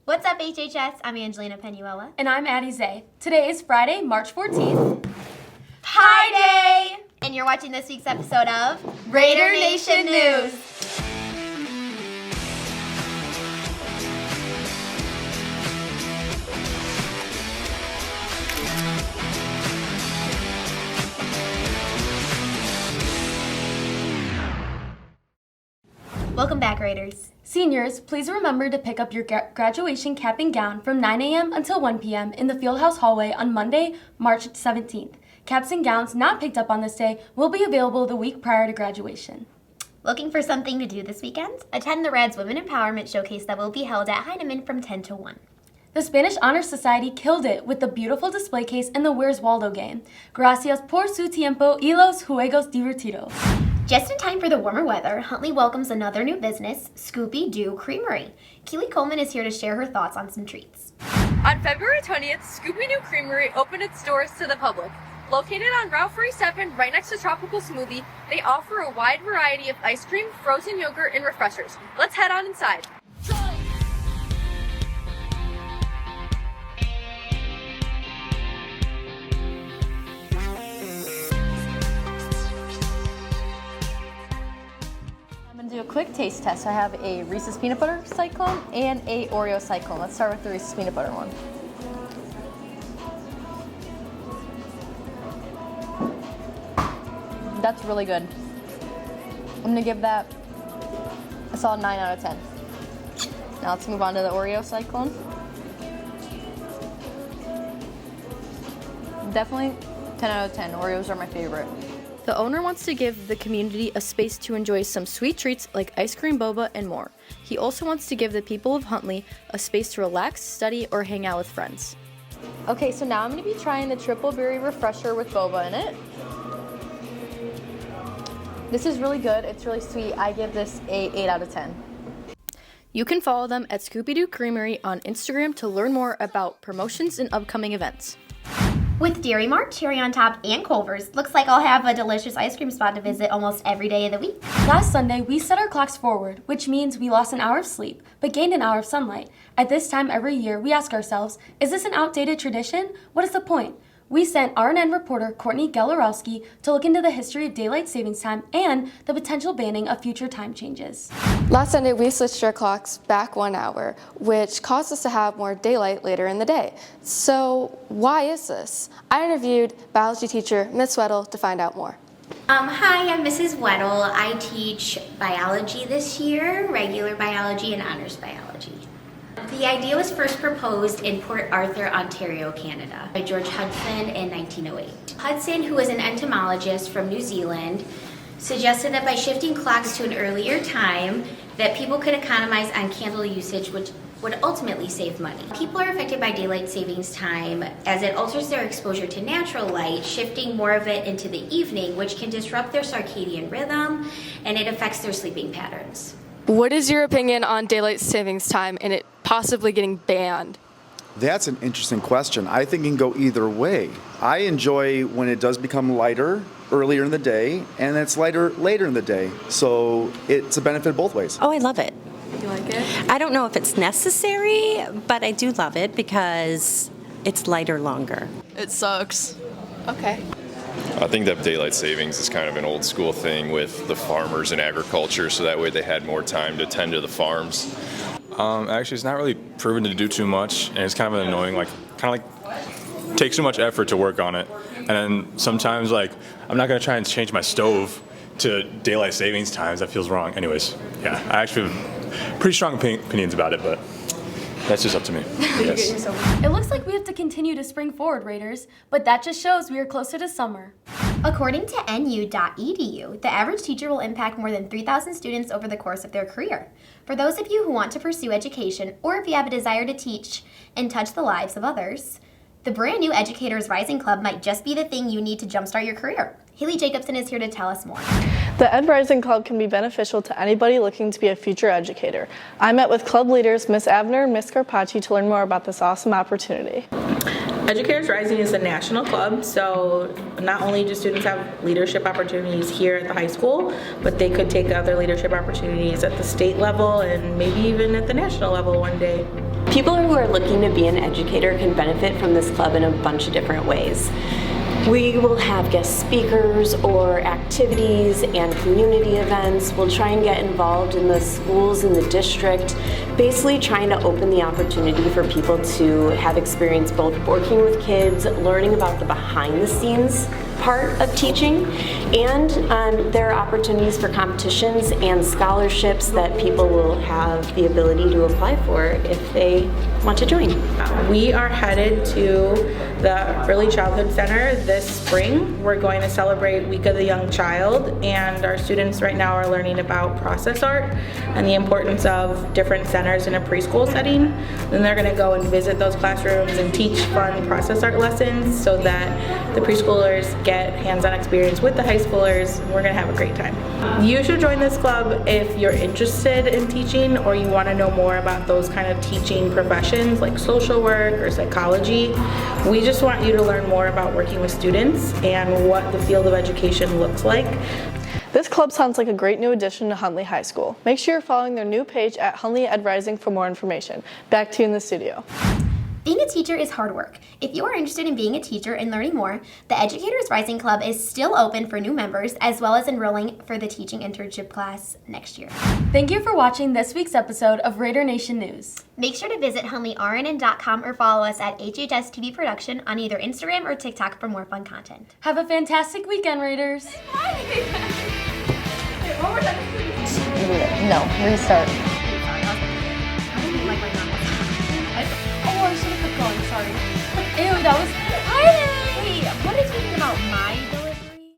What's up, HHS? I'm Angelina Penuela. And I'm Addyson Zay. Today is Friday, March 14th. Pi Day! And you're watching this week's episode of Raider Nation News. Welcome back, Raiders. Seniors, please remember to pick up your graduation cap and gown from 9 a.m. until 1 p.m. in the Fieldhouse hallway on Monday, March 17th. Caps and gowns not picked up on this day will be available the week prior to graduation. Looking for something to do this weekend? Attend the RAD's Women Empowerment Showcase that will be held at Heinemann from 10 to 1. The Spanish Honor Society killed it with the beautiful display case in the Where's Waldo game. Gracias por su tiempo y los juegos divertidos. Just in time for the warmer weather, Huntley welcomes another new business, Scoopy Doo Creamery. Kaylee Coleman is here to share her thoughts on some treats. On February 20th, Scoopy Doo Creamery opened its doors to the public. Located on Route 47, right next to Tropical Smoothie, they offer a wide variety of ice cream, frozen yogurt, and refreshers. Let's head on inside. I'm going to do a quick taste test. I have a Reese's Peanut Butter Cyclone and a Oreo Cyclone. Let's start with the Reese's Peanut Butter one. That's really good. I'm going to give that a solid 9 out of 10. Now let's move on to the Oreo Cyclone. Definitely 10 out of 10. Oreos are my favorite. The owner wants to give the community a space to enjoy some sweet treats like ice cream, boba, and more. He also wants to give the people of Huntley a space to relax, study, or hang out with friends. Okay, so now I'm going to be trying the Triple Berry Refresher with boba in it. This is really good. It's really sweet. I give this a 8 out of 10. You can follow them at Scoopy Doo Creamery on Instagram to learn more about promotions and upcoming events. With Dairy Mart, Cherry on Top, and Culver's, looks like I'll have a delicious ice cream spot to visit almost every day of the week. Last Sunday, we set our clocks forward, which means we lost an hour of sleep, but gained an hour of sunlight. At this time every year, we ask ourselves, is this an outdated tradition? What is the point? We sent RNN reporter Courtney Gielarowski to look into the history of daylight savings time and the potential banning of future time changes. Last Sunday, we switched our clocks back 1 hour, which caused us to have more daylight later in the day. So why is this? I interviewed biology teacher Ms. Weddle to find out more. Hi, I'm Mrs. Weddle. I teach biology this year, regular biology and honors biology. The idea was first proposed in Port Arthur, Ontario, Canada, by George Hudson in 1908. Hudson, who was an entomologist from New Zealand, suggested that by shifting clocks to an earlier time, that people could economize on candle usage, which would ultimately save money. People are affected by daylight savings time as it alters their exposure to natural light, shifting more of it into the evening, which can disrupt their circadian rhythm, and it affects their sleeping patterns. What is your opinion on daylight savings time and it possibly getting banned? That's an interesting question. I think it can go either way. I enjoy when it does become lighter earlier in the day and it's lighter later in the day. So it's a benefit both ways. Oh, I love it. You like it? I don't know if it's necessary, but I do love it because it's lighter longer. It sucks. Okay. I think that daylight savings is kind of an old school thing with the farmers and agriculture, so that way they had more time to tend to the farms. Actually, it's not really proven to do too much, and it's kind of annoying. Takes too much effort to work on it, and then sometimes I'm not gonna try and change my stove to daylight savings times. That feels wrong. Anyways, yeah, I actually have pretty strong opinions about it, but that's just up to me. Yes. It looks like we have to continue to spring forward, Raiders, but that just shows we are closer to summer. According to nu.edu, the average teacher will impact more than 3,000 students over the course of their career. For those of you who want to pursue education, or if you have a desire to teach and touch the lives of others, the brand new Educator Rising Club might just be the thing you need to jumpstart your career. Hayley Jacobsen is here to tell us more. The Ed Rising Club can be beneficial to anybody looking to be a future educator. I met with club leaders Ms. Abner and Ms. Carpacci to learn more about this awesome opportunity. Educators Rising is a national club, so not only do students have leadership opportunities here at the high school, but they could take other leadership opportunities at the state level and maybe even at the national level one day. People who are looking to be an educator can benefit from this club in a bunch of different ways. We will have guest speakers or activities and community events. We'll try and get involved in the schools in the district, basically trying to open the opportunity for people to have experience both working with kids, learning about the behind the scenes part of teaching, and there are opportunities for competitions and scholarships that people will have the ability to apply for if they want to join. We are headed to the Early Childhood Center this spring. We're going to celebrate Week of the Young Child, and our students right now are learning about process art and the importance of different centers in a preschool setting. Then they're going to go and visit those classrooms and teach fun process art lessons so that the preschoolers get hands-on experience with the high schoolers. We're going to have a great time. You should join this club if you're interested in teaching or you want to know more about those kind of teaching professions like social work or psychology. We just want you to learn more about working with students and what the field of education looks like. This club sounds like a great new addition to Huntley High School. Make sure you're following their new page at Huntley Ed Rising for more information. Back to you in the studio. Being a teacher is hard work. If you are interested in being a teacher and learning more, the Educators Rising Club is still open for new members as well as enrolling for the teaching internship class next year. Thank you for watching this week's episode of Raider Nation News. Make sure to visit HuntleyRNN.com or follow us at HHS TV Production on either Instagram or TikTok for more fun content. Have a fantastic weekend, Raiders. No, restart. Oh, I should have kept going, sorry. Ew, that was... Hey! What did you think about my